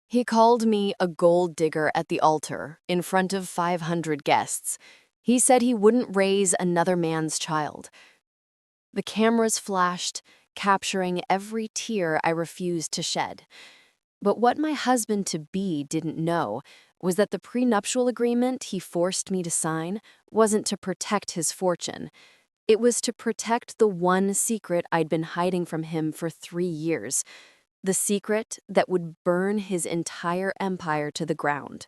He called me a gold digger at the altar in front of 500 guests. He said he wouldn't raise another man's child. The cameras flashed, capturing every tear I refused to shed. But what my husband-to-be didn't know was that the prenuptial agreement he forced me to sign wasn't to protect his fortune. It was to protect the one secret I'd been hiding from him for 3 years, the secret that would burn his entire empire to the ground.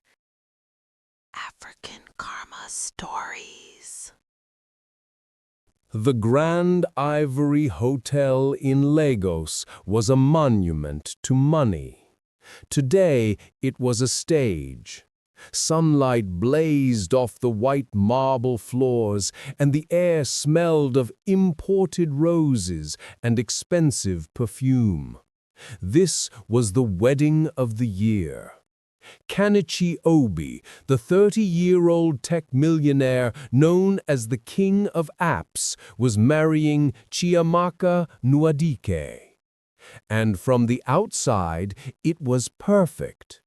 African Karma Stories. The Grand Ivory Hotel in Lagos was a monument to money. Today, it was a stage. Sunlight blazed off the white marble floors, and the air smelled of imported roses and expensive perfume. This was the wedding of the year. Kenechi Obi, the 30-year-old tech millionaire known as the King of Apps, was marrying Chiamaka Nwadike. And from the outside, it was perfect.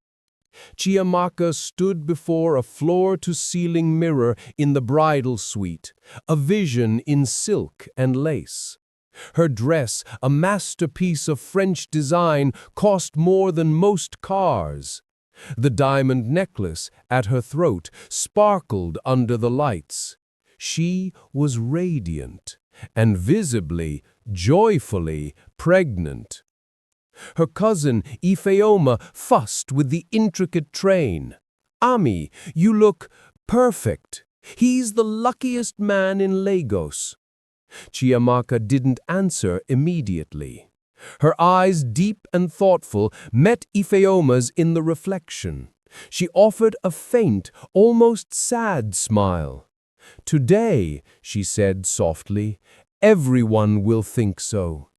Chiamaka stood before a floor-to-ceiling mirror in the bridal suite, a vision in silk and lace. Her dress, a masterpiece of French design, cost more than most cars. The diamond necklace at her throat sparkled under the lights. She was radiant and visibly, joyfully pregnant. Her cousin Ifeoma fussed with the intricate train. "Ami, you look perfect. He's the luckiest man in Lagos." Chiamaka didn't answer immediately. Her eyes, deep and thoughtful, met Ifeoma's in the reflection. She offered a faint, almost sad smile. "Today," she said softly, "everyone will think so."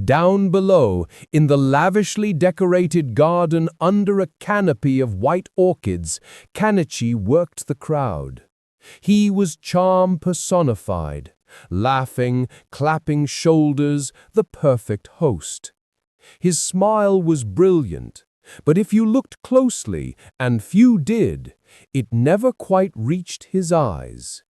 Down below, in the lavishly decorated garden under a canopy of white orchids, Kenechi worked the crowd. He was charm personified, laughing, clapping shoulders, the perfect host. His smile was brilliant, but if you looked closely, and few did, it never quite reached his eyes.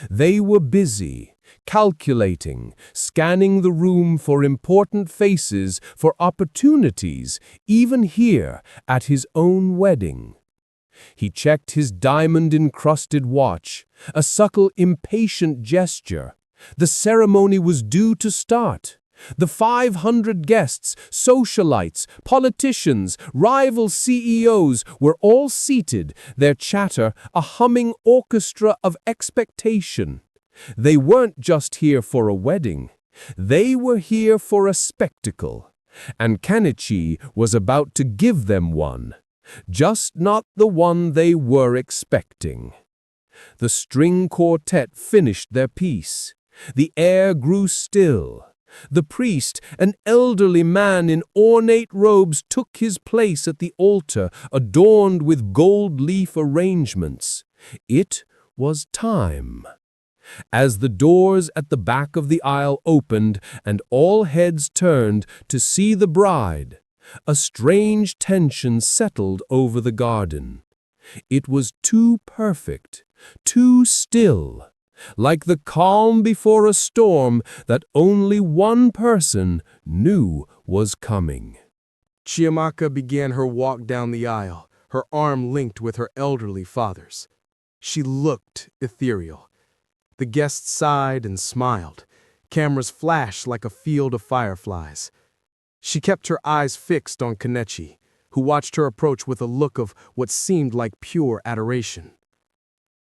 They were busy, calculating, scanning the room for important faces, for opportunities, even here at his own wedding. He checked his diamond-encrusted watch, a subtle, impatient gesture. The ceremony was due to start. The 500 guests, socialites, politicians, rival CEOs were all seated, their chatter a humming orchestra of expectation. They weren't just here for a wedding. They were here for a spectacle. And Kenechi was about to give them one. Just not the one they were expecting. The string quartet finished their piece. The air grew still. The priest, an elderly man in ornate robes, took his place at the altar, adorned with gold leaf arrangements. It was time. As the doors at the back of the aisle opened and all heads turned to see the bride, a strange tension settled over the garden. It was too perfect, too still. Like the calm before a storm that only one person knew was coming. Chiamaka began her walk down the aisle, her arm linked with her elderly father's. She looked ethereal. The guests sighed and smiled. Cameras flashed like a field of fireflies. She kept her eyes fixed on Kenechi, who watched her approach with a look of what seemed like pure adoration.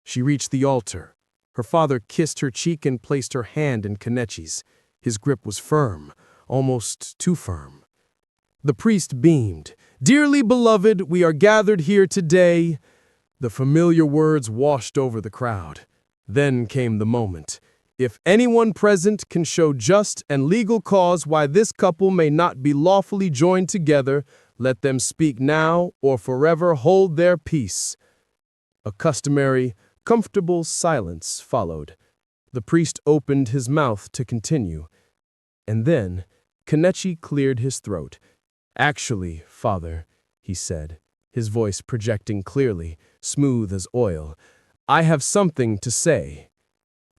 She reached the altar. Her father kissed her cheek and placed her hand in Kenechi's. His grip was firm, almost too firm. The priest beamed. "Dearly beloved, we are gathered here today." The familiar words washed over the crowd. Then came the moment. "If anyone present can show just and legal cause why this couple may not be lawfully joined together, let them speak now or forever hold their peace." A customary, comfortable silence followed. The priest opened his mouth to continue. And then Kenechi cleared his throat. "Actually, father, he said, his voice projecting clearly, smooth as oil. "I have something to say."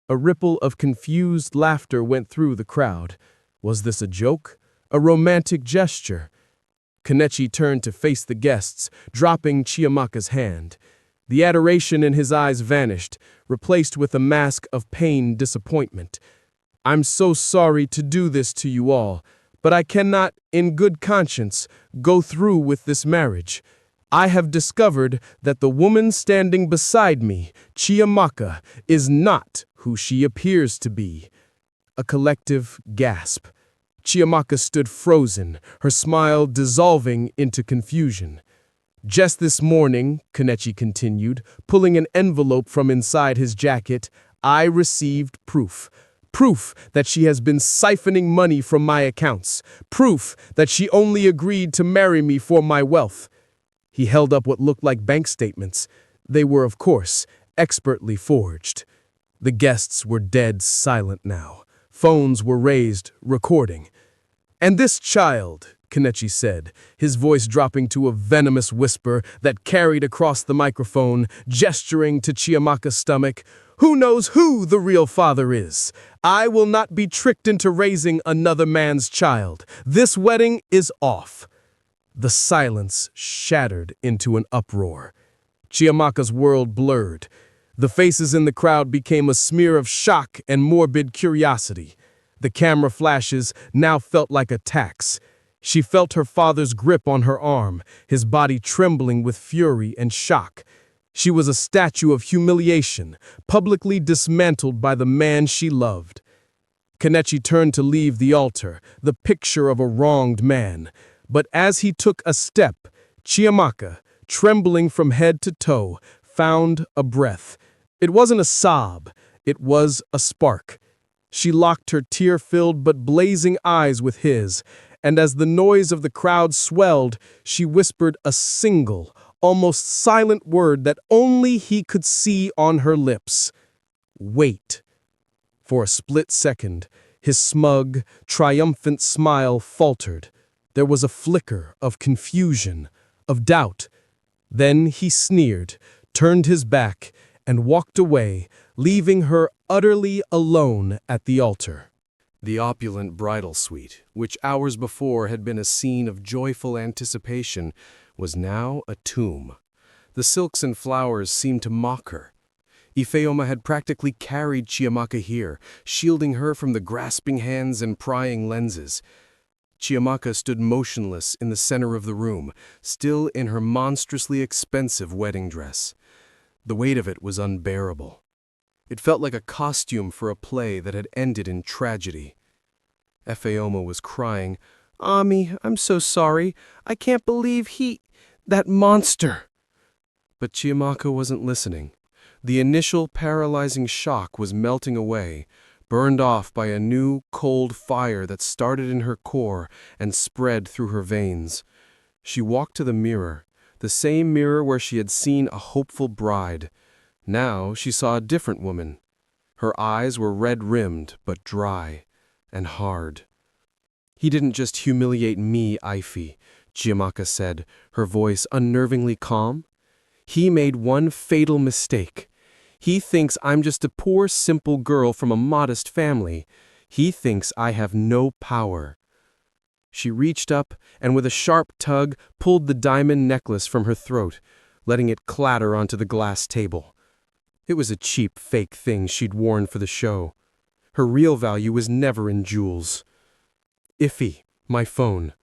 A ripple of confused laughter went through the crowd. Was this a joke? A romantic gesture? Kenechi turned to face the guests, dropping Chiamaka's hand. The adoration in his eyes vanished, replaced with a mask of pained disappointment. "I'm so sorry to do this to you all, but I cannot, in good conscience, go through with this marriage. I have discovered that the woman standing beside me, Chiamaka, is not who she appears to be." A collective gasp. Chiamaka stood frozen, her smile dissolving into confusion. "Just this morning," Kenechi continued, pulling an envelope from inside his jacket, "I received proof. Proof that she has been siphoning money from my accounts. Proof that she only agreed to marry me for my wealth." He held up what looked like bank statements. They were, of course, expertly forged. The guests were dead silent now. Phones were raised, recording. "And this child," Kenechi said, his voice dropping to a venomous whisper that carried across the microphone, gesturing to Chiamaka's stomach, "who knows who the real father is? I will not be tricked into raising another man's child. This wedding is off." The silence shattered into an uproar. Chiamaka's world blurred. The faces in the crowd became a smear of shock and morbid curiosity. The camera flashes now felt like attacks. She felt her father's grip on her arm, his body trembling with fury and shock. She was a statue of humiliation, publicly dismantled by the man she loved. Kenechi turned to leave the altar, the picture of a wronged man. But as he took a step, Chiamaka, trembling from head to toe, found a breath. It wasn't a sob, it was a spark. She locked her tear-filled but blazing eyes with his, and as the noise of the crowd swelled, she whispered a single, almost silent word that only he could see on her lips. "Wait." For a split second, his smug, triumphant smile faltered. There was a flicker of confusion, of doubt. Then he sneered, turned his back, and walked away, leaving her utterly alone at the altar. The opulent bridal suite, which hours before had been a scene of joyful anticipation, was now a tomb. The silks and flowers seemed to mock her. Ifeoma had practically carried Chiamaka here, shielding her from the grasping hands and prying lenses. Chiamaka stood motionless in the center of the room, still in her monstrously expensive wedding dress. The weight of it was unbearable. It felt like a costume for a play that had ended in tragedy. Ifeoma was crying, "Ami, I'm so sorry. I can't believe that monster." But Chiamaka wasn't listening. The initial paralyzing shock was melting away, burned off by a new, cold fire that started in her core and spread through her veins. She walked to the mirror, the same mirror where she had seen a hopeful bride. Now she saw a different woman. Her eyes were red-rimmed, but dry and hard. "He didn't just humiliate me, Ife," Chiamaka said, her voice unnervingly calm. "He made one fatal mistake. He thinks I'm just a poor, simple girl from a modest family. He thinks I have no power." She reached up and with a sharp tug pulled the diamond necklace from her throat, letting it clatter onto the glass table. It was a cheap, fake thing she'd worn for the show. Her real value was never in jewels. "Iffy, my phone."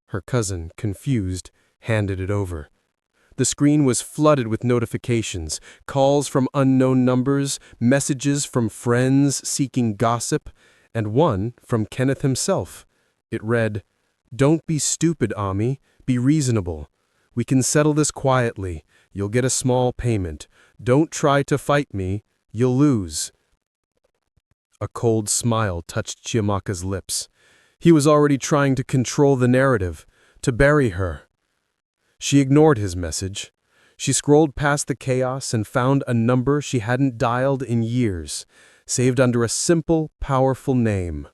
Her cousin, confused, handed it over. The screen was flooded with notifications, calls from unknown numbers, messages from friends seeking gossip, and one from Kenneth himself. It read, "Don't be stupid, Ami. Be reasonable. We can settle this quietly. You'll get a small payment. Don't try to fight me. You'll lose." A cold smile touched Chiamaka's lips. He was already trying to control the narrative, to bury her. She ignored his message. She scrolled past the chaos and found a number she hadn't dialed in years, saved under a simple, powerful name,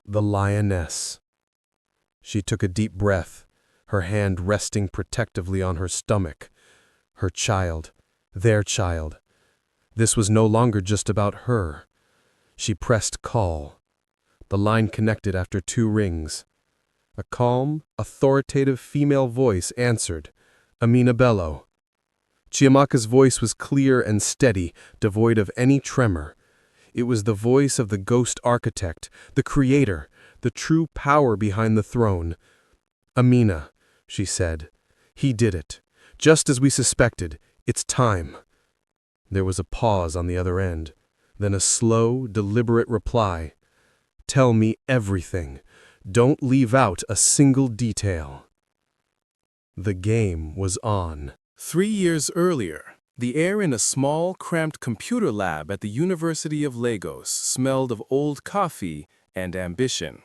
the Lioness. She took a deep breath, her hand resting protectively on her stomach. Her child, their child. This was no longer just about her. She pressed call. The line connected after 2 rings. A calm, authoritative female voice answered, Amina Bello. Chiamaka's voice was clear and steady, devoid of any tremor. It was the voice of the ghost architect, the creator, the true power behind the throne. Amina, she said, he did it. Just as we suspected, it's time. There was a pause on the other end, then a slow, deliberate reply. Tell me everything. Don't leave out a single detail. The game was on. 3 years earlier, the air in a small, cramped computer lab at the University of Lagos smelled of old coffee and ambition.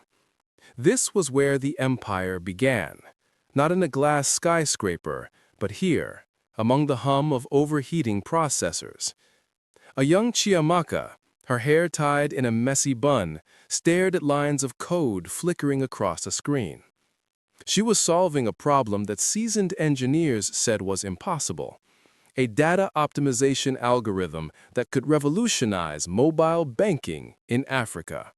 This was where the empire began, not in a glass skyscraper, but here, among the hum of overheating processors. A young Chiamaka, her hair tied in a messy bun, stared at lines of code flickering across a screen. She was solving a problem that seasoned engineers said was impossible, a data optimization algorithm that could revolutionize mobile banking in Africa.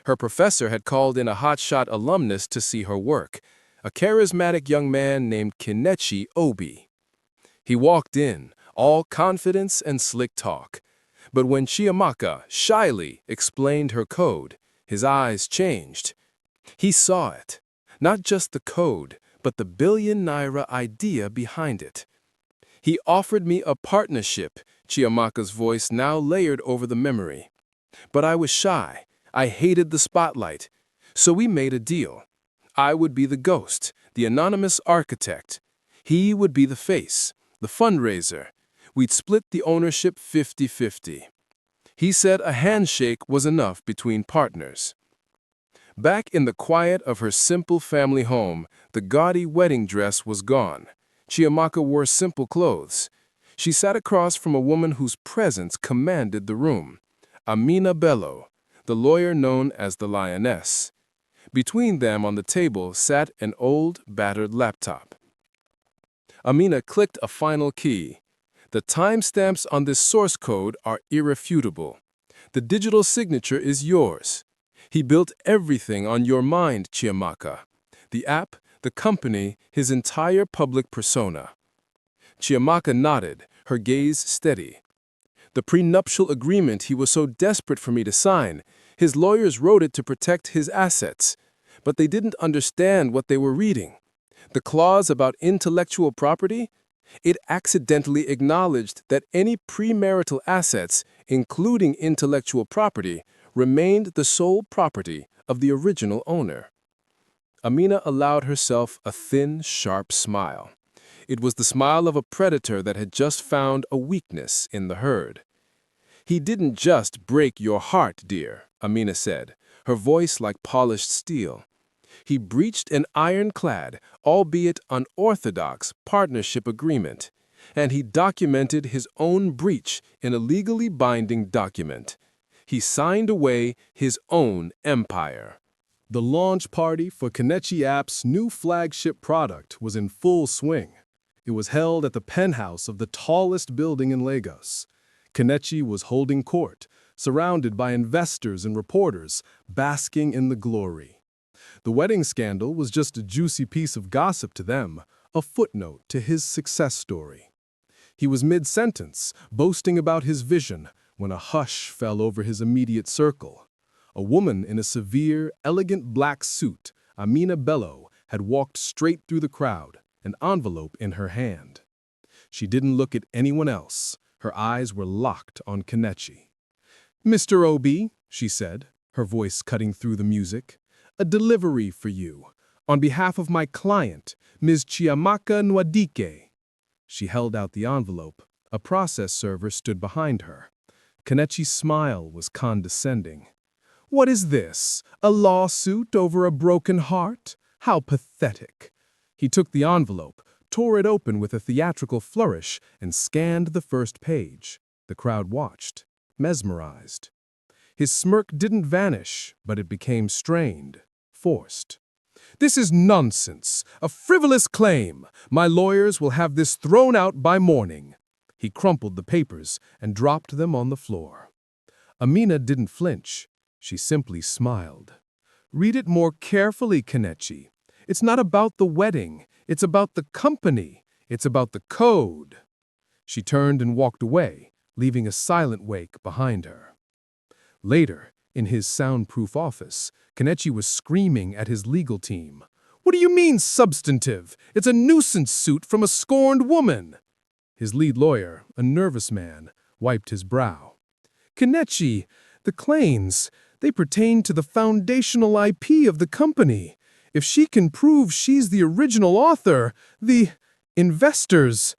Her professor had called in a hotshot alumnus to see her work, a charismatic young man named Kenechi Obi. He walked in, all confidence and slick talk. But when Chiamaka shyly explained her code, his eyes changed. He saw it, not just the code, but the billion naira idea behind it. He offered me a partnership, Chiamaka's voice now layered over the memory. But I was shy. I hated the spotlight. So we made a deal. I would be the ghost, the anonymous architect. He would be the face, the fundraiser. We'd split the ownership 50-50. He said a handshake was enough between partners. Back in the quiet of her simple family home, the gaudy wedding dress was gone. Chiamaka wore simple clothes. She sat across from a woman whose presence commanded the room, Amina Bello, the lawyer known as the Lioness. Between them on the table sat an old, battered laptop. Amina clicked a final key. The timestamps on this source code are irrefutable. The digital signature is yours. He built everything on your mind, Chiamaka. The app, the company, his entire public persona. Chiamaka nodded, her gaze steady. The prenuptial agreement he was so desperate for me to sign, his lawyers wrote it to protect his assets. But they didn't understand what they were reading. The clause about intellectual property? It accidentally acknowledged that any premarital assets, including intellectual property, remained the sole property of the original owner. Amina allowed herself a thin, sharp smile. It was the smile of a predator that had just found a weakness in the herd. He didn't just break your heart, dear, Amina said, her voice like polished steel. He breached an ironclad, albeit unorthodox, partnership agreement, and he documented his own breach in a legally binding document. He signed away his own empire. The launch party for Kenechi app's new flagship product was in full swing. It was held at the penthouse of the tallest building in Lagos. Kenechi was holding court, surrounded by investors and reporters, basking in the glory. The wedding scandal was just a juicy piece of gossip to them, a footnote to his success story. He was mid-sentence, boasting about his vision, when a hush fell over his immediate circle. A woman in a severe, elegant black suit, Amina Bello, had walked straight through the crowd, an envelope in her hand. She didn't look at anyone else. Her eyes were locked on Kenechi. "Mr. Obi," she said, her voice cutting through the music, "a delivery for you, on behalf of my client, Ms. Chiamaka Nwadike." She held out the envelope. A process server stood behind her. Kenechi's smile was condescending. "What is this? A lawsuit over a broken heart? How pathetic." He took the envelope, tore it open with a theatrical flourish, and scanned the first page. The crowd watched, mesmerized. His smirk didn't vanish, but it became strained, forced. This is nonsense, a frivolous claim. My lawyers will have this thrown out by morning." He crumpled the papers and dropped them on the floor. Amina didn't flinch. She simply smiled. "Read it more carefully, Kenechi. It's not about the wedding. It's about the company. It's about the code." She turned and walked away, leaving a silent wake behind her. Later, in his soundproof office, Kenechi was screaming at his legal team. "What do you mean, substantive? It's a nuisance suit from a scorned woman." His lead lawyer, a nervous man, wiped his brow. "Kenechi, the claims, they pertain to the foundational IP of the company. If she can prove she's the original author, the investors—"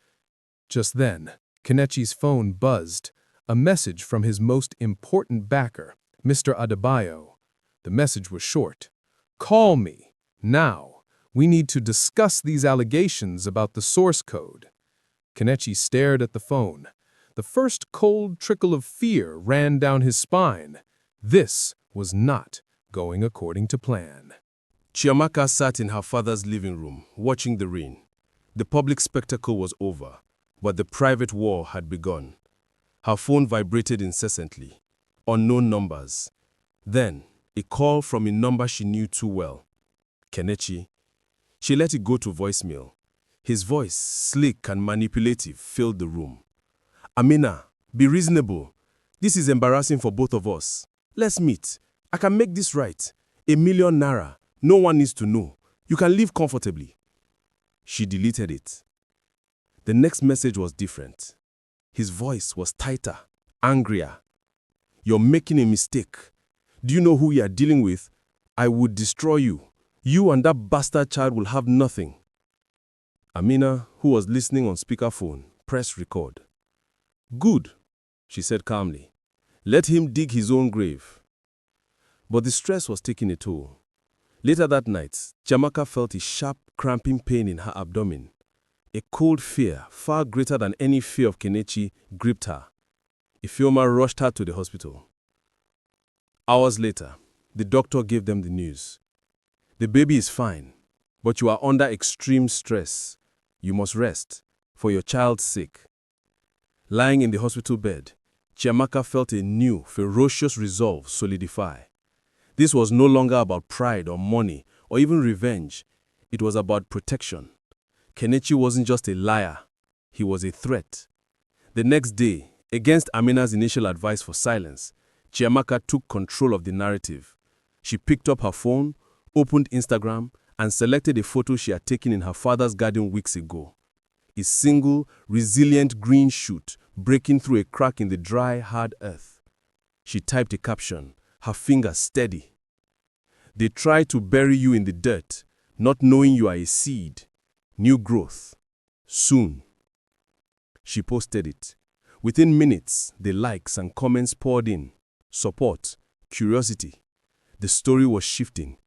Just then, Kenechi's phone buzzed, a message from his most important backer, Mr. Adebayo. The message was short. "Call me, now. We need to discuss these allegations about the source code." Kenechi stared at the phone. The first cold trickle of fear ran down his spine. This was not going according to plan. Chiamaka sat in her father's living room, watching the rain. The public spectacle was over, but the private war had begun. Her phone vibrated incessantly. Unknown numbers. Then, a call from a number she knew too well. Kenechi. She let it go to voicemail. His voice, slick and manipulative, filled the room. "Amina, be reasonable. This is embarrassing for both of us. Let's meet. I can make this right. 1,000,000 naira. No one needs to know. You can live comfortably." She deleted it. The next message was different. His voice was tighter, angrier. "You're making a mistake. Do you know who you are dealing with? I would destroy you. You and that bastard child will have nothing." Amina, who was listening on speakerphone, pressed record. "Good," she said calmly. "Let him dig his own grave." But the stress was taking a toll. Later that night, Chiamaka felt a sharp, cramping pain in her abdomen. A cold fear, far greater than any fear of Kenechi, gripped her. Ifeoma rushed her to the hospital. Hours later, the doctor gave them the news. "The baby is fine, but you are under extreme stress. You must rest, for your child's sake." Lying in the hospital bed, Chiamaka felt a new, ferocious resolve solidify. This was no longer about pride or money or even revenge. It was about protection. Kenechi wasn't just a liar. He was a threat. The next day, against Amina's initial advice for silence, Chiamaka took control of the narrative. She picked up her phone, opened Instagram, and selected a photo she had taken in her father's garden weeks ago. A single, resilient green shoot breaking through a crack in the dry, hard earth. She typed a caption, her fingers steady. "They try to bury you in the dirt, not knowing you are a seed. New growth. Soon." She posted it. Within minutes, the likes and comments poured in. Support, curiosity. The story was shifting.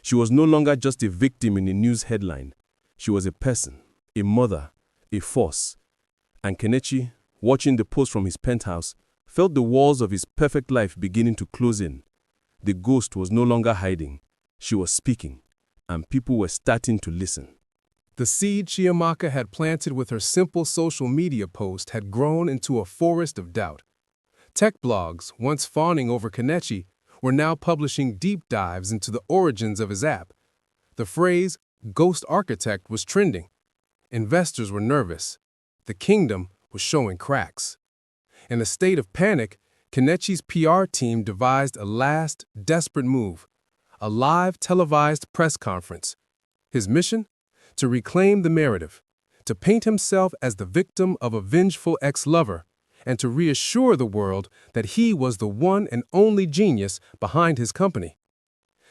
She was no longer just a victim in a news headline. She was a person, a mother, a force. And Kenechi, watching the post from his penthouse, felt the walls of his perfect life beginning to close in. The ghost was no longer hiding. She was speaking, and people were starting to listen. The seed Chiamaka had planted with her simple social media post had grown into a forest of doubt. Tech blogs, once fawning over Kenechi, were now publishing deep dives into the origins of his app. The phrase, "ghost architect," was trending. Investors were nervous. The kingdom was showing cracks. In a state of panic, Kenechi's PR team devised a last, desperate move, a live televised press conference. His mission? To reclaim the narrative, to paint himself as the victim of a vengeful ex-lover, and to reassure the world that he was the one and only genius behind his company.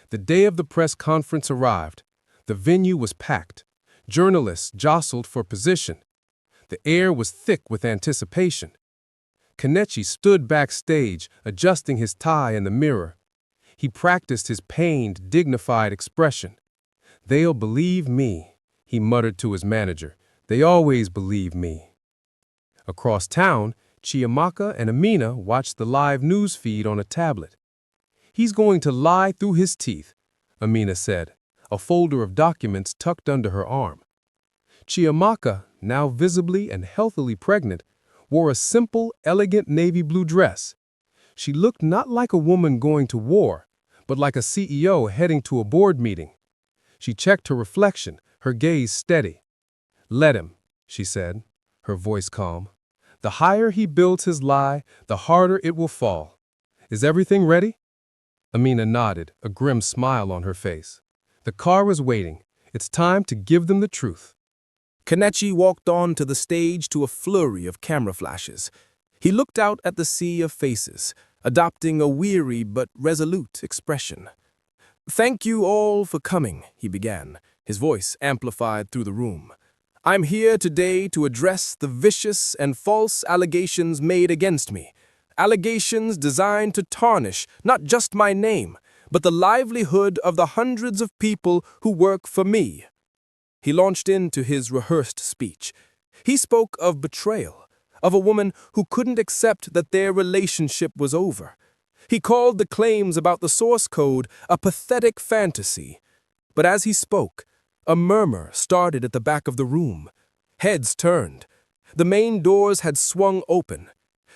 The day of the press conference arrived. The venue was packed. Journalists jostled for position. The air was thick with anticipation. Kenechi stood backstage, adjusting his tie in the mirror. He practiced his pained, dignified expression. "They'll believe me," he muttered to his manager. "They always believe me." Across town, Chiamaka and Amina watched the live news feed on a tablet. "He's going to lie through his teeth," Amina said. a folder of documents tucked under her arm. Chiamaka, now visibly and healthily pregnant, wore a simple, elegant navy blue dress. She looked not like a woman going to war, but like a CEO heading to a board meeting. She checked her reflection, her gaze steady. "Let him," she said, her voice calm. "The higher he builds his lie, the harder it will fall. Is everything ready?" Amina nodded, a grim smile on her face. The car was waiting. It's time to give them the truth. Kenechi walked on to the stage to a flurry of camera flashes. He looked out at the sea of faces, adopting a weary but resolute expression. "Thank you all for coming," he began, his voice amplified through the room. "I'm here today to address the vicious and false allegations made against me. Allegations designed to tarnish not just my name, but the livelihood of the hundreds of people who work for me." He launched into his rehearsed speech. He spoke of betrayal, of a woman who couldn't accept that their relationship was over. He called the claims about the source code a pathetic fantasy. But as he spoke, a murmur started at the back of the room. Heads turned. The main doors had swung open.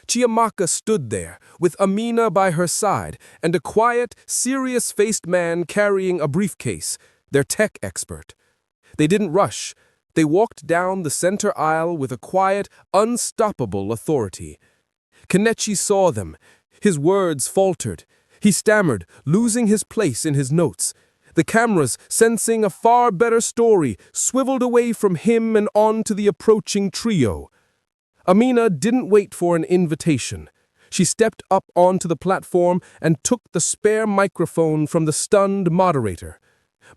Chiamaka stood there, with Amina by her side, and a quiet, serious-faced man carrying a briefcase, their tech expert. They didn't rush. They walked down the center aisle with a quiet, unstoppable authority. Kenechi saw them. His words faltered. He stammered, losing his place in his notes. The cameras, sensing a far better story, swiveled away from him and on to the approaching trio. Amina didn't wait for an invitation. She stepped up onto the platform and took the spare microphone from the stunned moderator.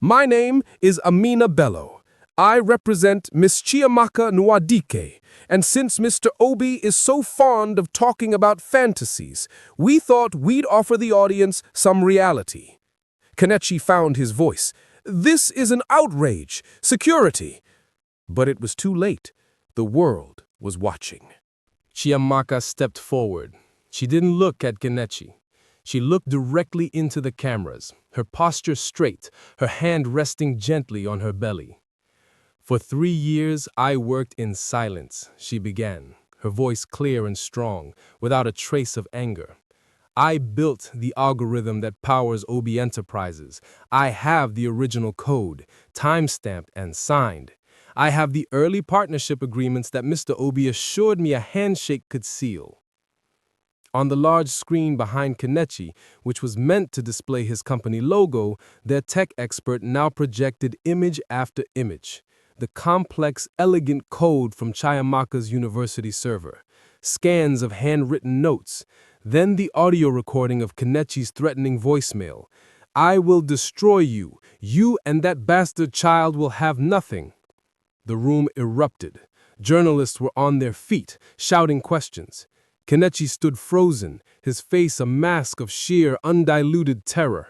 "My name is Amina Bello. I represent Miss Chiamaka Nwadike, and since Mr. Obi is so fond of talking about fantasies, we thought we'd offer the audience some reality." Kenechi found his voice. "This is an outrage! Security!" But it was too late. The world was watching. Chiamaka stepped forward. She didn't look at Kenechi. She looked directly into the cameras, her posture straight, her hand resting gently on her belly. "For 3 years, I worked in silence," she began, her voice clear and strong, without a trace of anger. "I built the algorithm that powers Obi Enterprises. I have the original code, time-stamped and signed. I have the early partnership agreements that Mr. Obi assured me a handshake could seal." On the large screen behind Kenechi, which was meant to display his company logo, their tech expert now projected image after image. The complex, elegant code from Chiamaka's university server, scans of handwritten notes, then the audio recording of Kenechi's threatening voicemail. "I will destroy you. You and that bastard child will have nothing." The room erupted. Journalists were on their feet, shouting questions. Kenechi stood frozen, his face a mask of sheer, undiluted terror.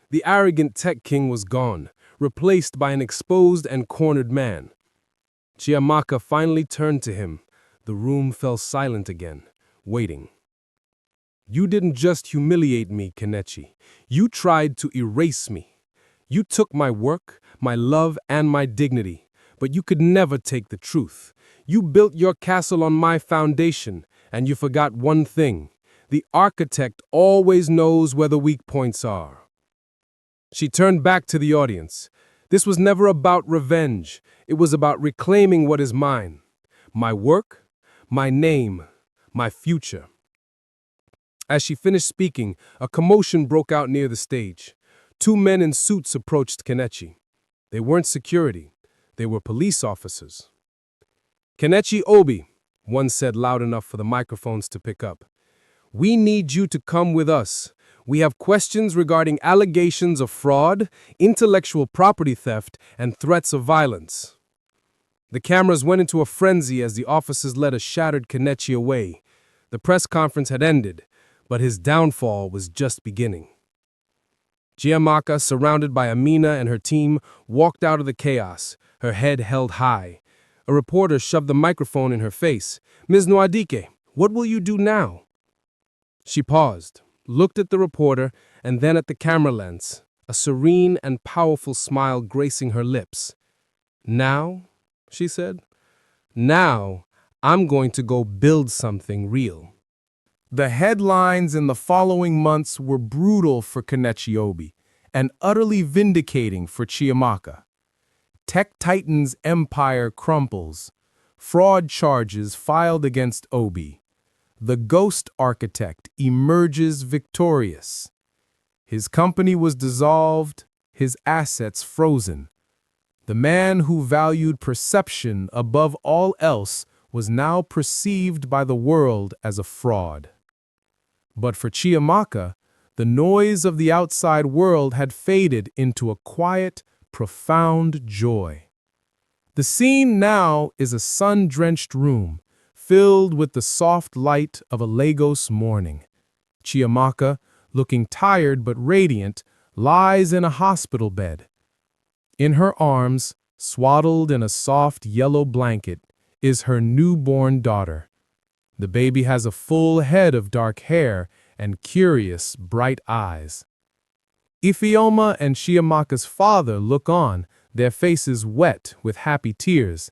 The arrogant tech king was gone, replaced by an exposed and cornered man. Chiamaka finally turned to him. The room fell silent again, waiting. "You didn't just humiliate me, Kenechi. You tried to erase me. You took my work, my love, and my dignity, but you could never take the truth. You built your castle on my foundation, and you forgot one thing. The architect always knows where the weak points are." She turned back to the audience. "This was never about revenge. It was about reclaiming what is mine. My work, my name, my future." As she finished speaking, a commotion broke out near the stage. 2 men in suits approached Kenechi. They weren't security. They were police officers. "Kenechi Obi," one said loud enough for the microphones to pick up. "We need you to come with us. We have questions regarding allegations of fraud, intellectual property theft, and threats of violence." The cameras went into a frenzy as the officers led a shattered Kenechi away. The press conference had ended, but his downfall was just beginning. Chiamaka, surrounded by Amina and her team, walked out of the chaos, her head held high. A reporter shoved the microphone in her face. "Ms. Nwadike, what will you do now?" She paused, looked at the reporter, and then at the camera lens. a serene and powerful smile gracing her lips. "Now," she said, "now I'm going to go build something real." The headlines in the following months were brutal for Kenechi and utterly vindicating for Chiamaka. Tech Titan's empire crumbles. Fraud charges filed against Obi. The ghost architect emerges victorious. His company was dissolved, his assets frozen. The man who valued perception above all else was now perceived by the world as a fraud. But for Chiamaka, the noise of the outside world had faded into a quiet, profound joy. The scene now is a sun-drenched room, filled with the soft light of a Lagos morning. Chiamaka, looking tired but radiant, lies in a hospital bed. In her arms, swaddled in a soft yellow blanket, is her newborn daughter. The baby has a full head of dark hair and curious, bright eyes. Ifeoma and Chiamaka's father look on, their faces wet with happy tears.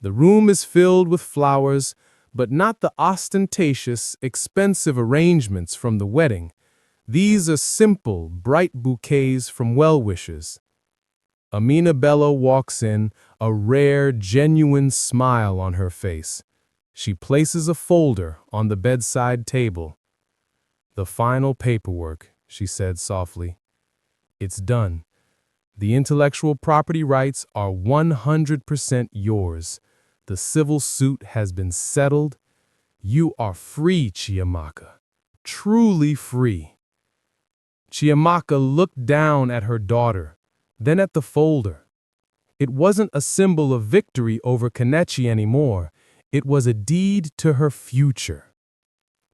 The room is filled with flowers, but not the ostentatious, expensive arrangements from the wedding. These are simple, bright bouquets from well-wishers. Amina Bello walks in, a rare, genuine smile on her face. She places a folder on the bedside table. "The final paperwork," she said softly. "It's done. The intellectual property rights are 100% yours. The civil suit has been settled. You are free, Chiamaka. Truly free." Chiamaka looked down at her daughter, then at the folder. It wasn't a symbol of victory over Kenechi anymore. It was a deed to her future.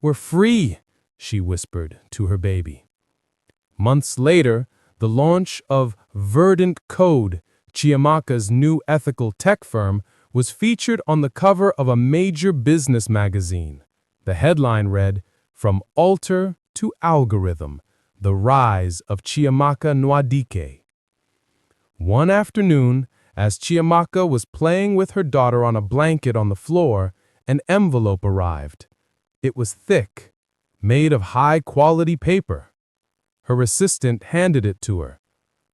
"We're free," she whispered to her baby. Months later, the launch of Verdant Code, Chiamaka's new ethical tech firm, was featured on the cover of a major business magazine. The headline read, "From Altar to Algorithm, the Rise of Chiamaka Nwadike." One afternoon, as Chiamaka was playing with her daughter on a blanket on the floor, an envelope arrived. It was thick, made of high-quality paper. Her assistant handed it to her.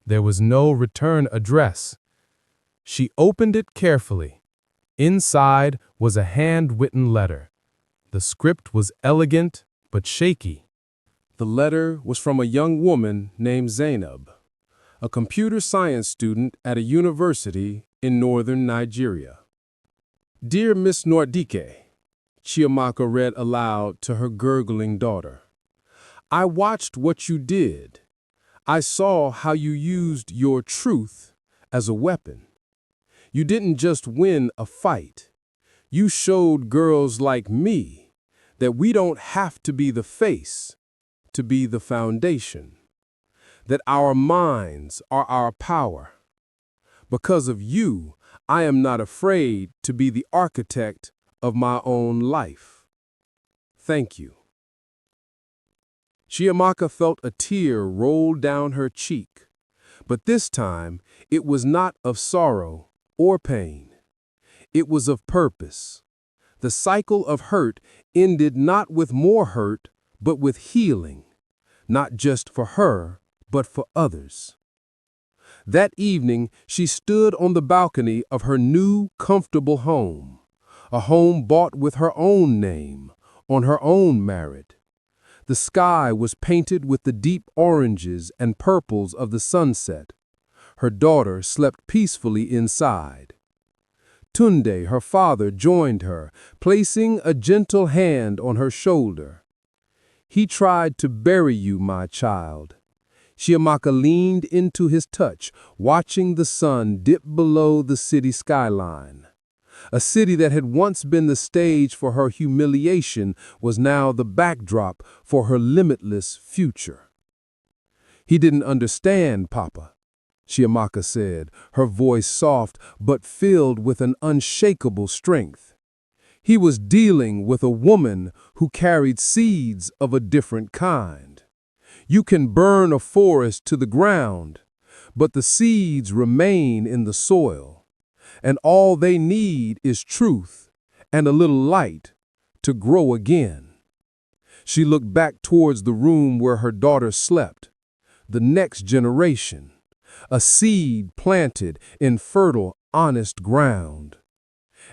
There was no return address. She opened it carefully. Inside was a hand-written letter. The script was elegant but shaky. The letter was from a young woman named Zainab, a computer science student at a university in northern Nigeria. "Dear Miss Nordike," Chiamaka read aloud to her gurgling daughter, "I watched what you did. I saw how you used your truth as a weapon. You didn't just win a fight. You showed girls like me that we don't have to be the face to be the foundation, that our minds are our power. Because of you, I am not afraid to be the architect of my own life. Thank you." Chiamaka felt a tear roll down her cheek, but this time it was not of sorrow or pain. It was of purpose. The cycle of hurt ended not with more hurt, but with healing, not just for her, but for others. That evening, she stood on the balcony of her new, comfortable home, a home bought with her own name, on her own merit. The sky was painted with the deep oranges and purples of the sunset. Her daughter slept peacefully inside. Tunde, her father, joined her, placing a gentle hand on her shoulder. "He tried to bury you, my child." Chiamaka leaned into his touch, watching the sun dip below the city skyline. A city that had once been the stage for her humiliation was now the backdrop for her limitless future. "He didn't understand, Papa," Chiamaka said, her voice soft but filled with an unshakable strength. "He was dealing with a woman who carried seeds of a different kind. You can burn a forest to the ground, but the seeds remain in the soil, and all they need is truth and a little light to grow again. She looked back towards the room where her daughter slept, the next generation, a seed planted in fertile, honest ground.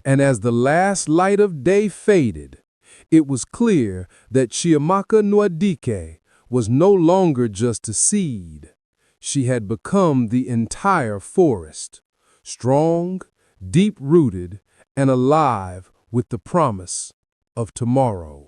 And as the last light of day faded, it was clear that Chiamaka Nwadike was no longer just a seed. She had become the entire forest, strong, deep-rooted, and alive with the promise of tomorrow.